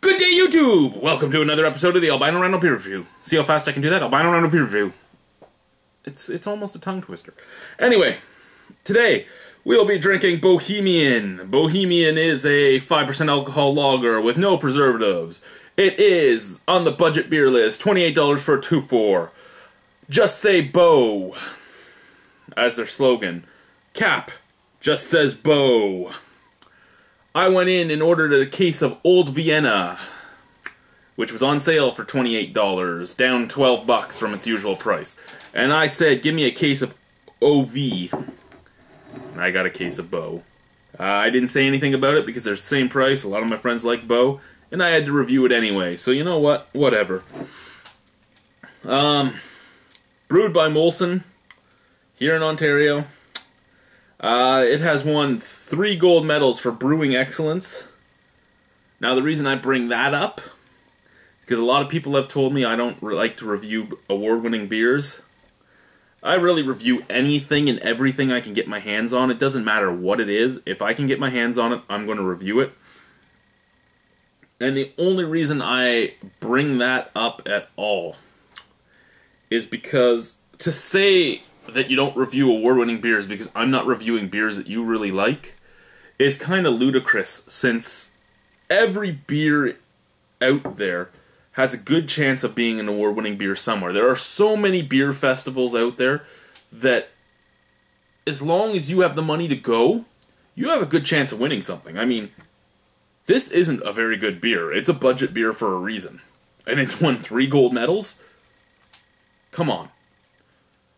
Good day, YouTube! Welcome to another episode of the Albino Rhino Beer Review. See how fast I can do that? Albino Rhino Beer Review. It's almost a tongue twister. Anyway, today we'll be drinking Bohemian. Bohemian is a 5% alcohol lager with no preservatives. It is on the budget beer list, $28 for a 2-4. Just say Bo as their slogan. Cap just says Bo. I went in and ordered a case of Old Vienna, which was on sale for $28, down 12 bucks from its usual price. And I said, give me a case of OV. And I got a case of Bo. I didn't say anything about it because they're the same price. A lot of my friends like Bo, and I had to review it anyway. So you know what? Whatever. Brewed by Molson here in Ontario. It has won 3 gold medals for brewing excellence. Now, the reason I bring that up is because a lot of people have told me I don't like to review award-winning beers. I really review anything and everything I can get my hands on. It doesn't matter what it is. If I can get my hands on it, I'm going to review it. And the only reason I bring that up at all is because to say that you don't review award-winning beers because I'm not reviewing beers that you really like is kind of ludicrous, since every beer out there has a good chance of being an award-winning beer somewhere. There are so many beer festivals out there that as long as you have the money to go, you have a good chance of winning something. I mean, this isn't a very good beer. It's a budget beer for a reason. And it's won 3 gold medals? Come on.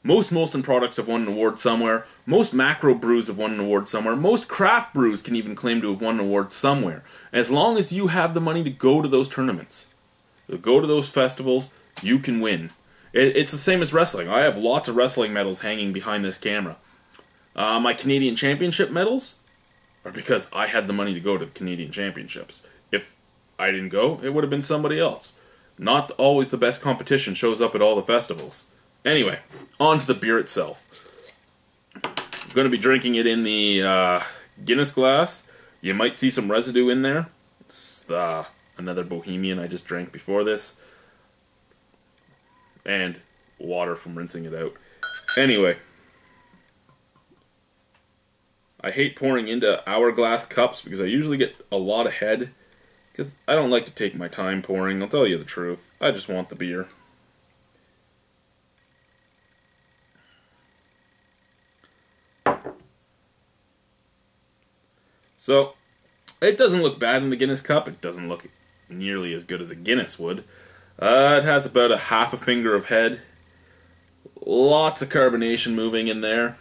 Most Molson products have won an award somewhere. Most macro brews have won an award somewhere. Most craft brews can even claim to have won an award somewhere. As long as you have the money to go to those tournaments, to go to those festivals, you can win. It's the same as wrestling. I have lots of wrestling medals hanging behind this camera. My Canadian Championship medals are because I had the money to go to the Canadian Championships. If I didn't go, it would have been somebody else. Not always the best competition shows up at all the festivals. Anyway, on to the beer itself. I'm going to be drinking it in the Guinness glass. You might see some residue in there. It's another Bohemian I just drank before this. And water from rinsing it out. Anyway, I hate pouring into hourglass cups because I usually get a lot ahead. Because I don't like to take my time pouring, I'll tell you the truth. I just want the beer. So, it doesn't look bad in the Guinness cup. It doesn't look nearly as good as a Guinness would. It has about a half a finger of head. Lots of carbonation moving in there.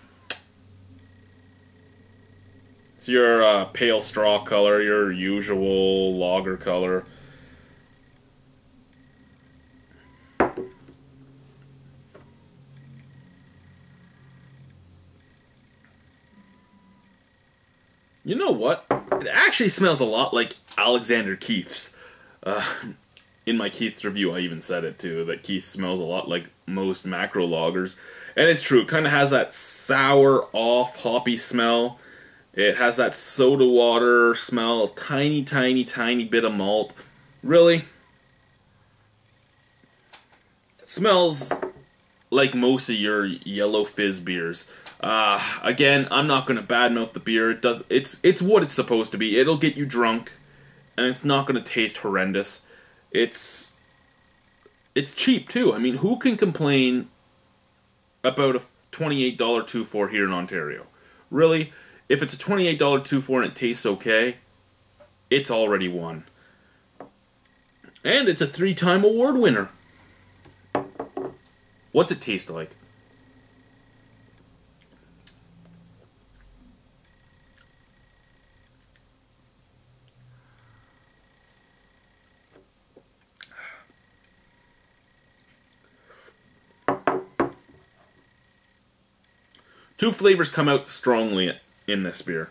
It's your pale straw color, your usual lager color. You know what? It actually smells a lot like Alexander Keith's. In my Keith's review, I even said it too, that Keith smells a lot like most macro lagers. And it's true, it kind of has that sour, off, hoppy smell. It has that soda water smell, tiny bit of malt. Really? It smells like most of your yellow fizz beers. Again, I'm not going to badmouth the beer. It's what it's supposed to be. It'll get you drunk, and it's not going to taste horrendous. It's cheap too. I mean, who can complain about a $28 2-4 here in Ontario? Really? If it's a $28 2-4 and it tastes okay, it's already won. And it's a 3-time award winner. What's it taste like? Two flavors come out strongly in this beer.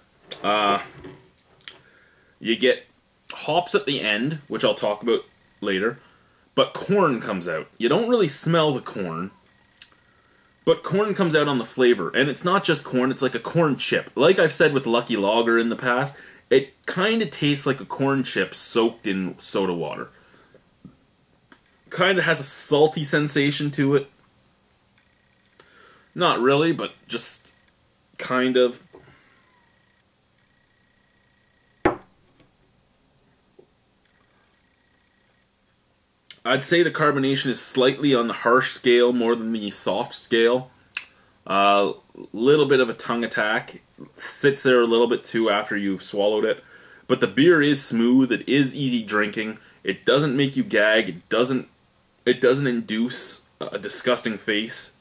You get hops at the end, which I'll talk about later, but corn comes out. You don't really smell the corn, but corn comes out on the flavor. And it's not just corn, it's like a corn chip. Like I've said with Lucky Lager in the past, It kind of tastes like a corn chip soaked in soda water. Kind of has a salty sensation to it. Not really, but just kind of. I'd say the carbonation is slightly on the harsh scale more than the soft scale. Little bit of a tongue attack. Sits there a little bit too after you've swallowed it. But the beer is smooth. It is easy drinking. It doesn't make you gag. It doesn't induce a disgusting face.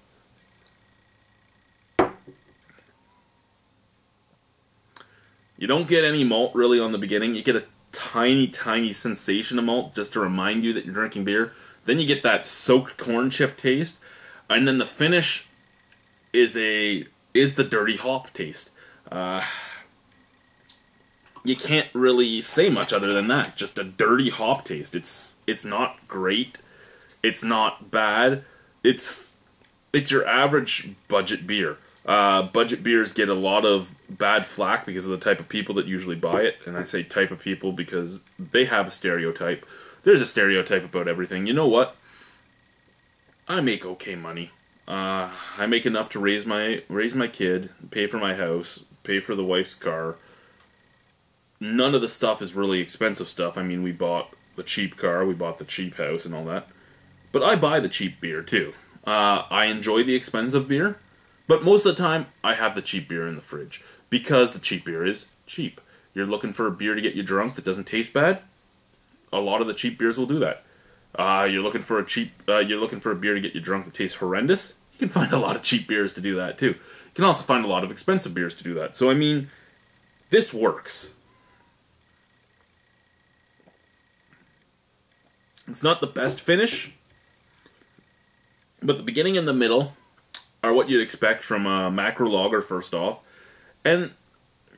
You don't get any malt really on the beginning. You get a tiny, tiny sensation of malt just to remind you that you're drinking beer. Then you get that soaked corn chip taste, and then the finish is the dirty hop taste. You can't really say much other than that. Just a dirty hop taste. It's not great. It's not bad. It's your average budget beer. Budget beers get a lot of bad flack because of the type of people that usually buy it. And I say type of people because they have a stereotype. There's a stereotype about everything. You know what? I make okay money. I make enough to raise my kid, pay for my house, pay for the wife's car. None of the stuff is really expensive stuff. I mean, we bought the cheap car, we bought the cheap house and all that. But I buy the cheap beer too. I enjoy the expensive beer. But most of the time, I have the cheap beer in the fridge. Because the cheap beer is cheap. You're looking for a beer to get you drunk that doesn't taste bad? A lot of the cheap beers will do that. You're looking for a beer to get you drunk that tastes horrendous? You can find a lot of cheap beers to do that too. You can also find a lot of expensive beers to do that. So I mean, this works. It's not the best finish, but the beginning and the middle are what you'd expect from a macro lager, first off, and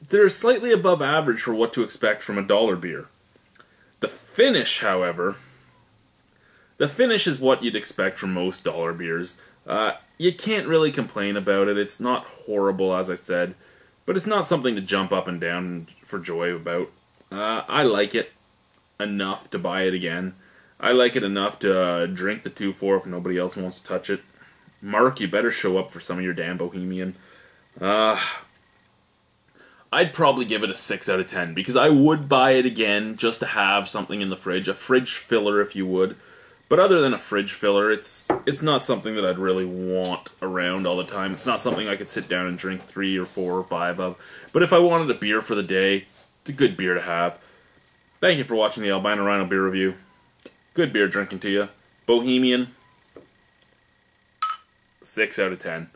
they're slightly above average for what to expect from a dollar beer. The finish, however, is what you'd expect from most dollar beers. You can't really complain about it. It's not horrible, as I said, but it's not something to jump up and down for joy about. I like it enough to buy it again. I like it enough to drink the 2-4 if nobody else wants to touch it. Mark, you better show up for some of your damn Bohemian. I'd probably give it a 6 out of 10, because I would buy it again just to have something in the fridge. A fridge filler, if you would. But other than a fridge filler, it's not something that I'd really want around all the time. It's not something I could sit down and drink 3 or 4 or 5 of. But if I wanted a beer for the day, it's a good beer to have. Thank you for watching the Albino Rhino beer review. Good beer drinking to you. Bohemian, 6 out of 10.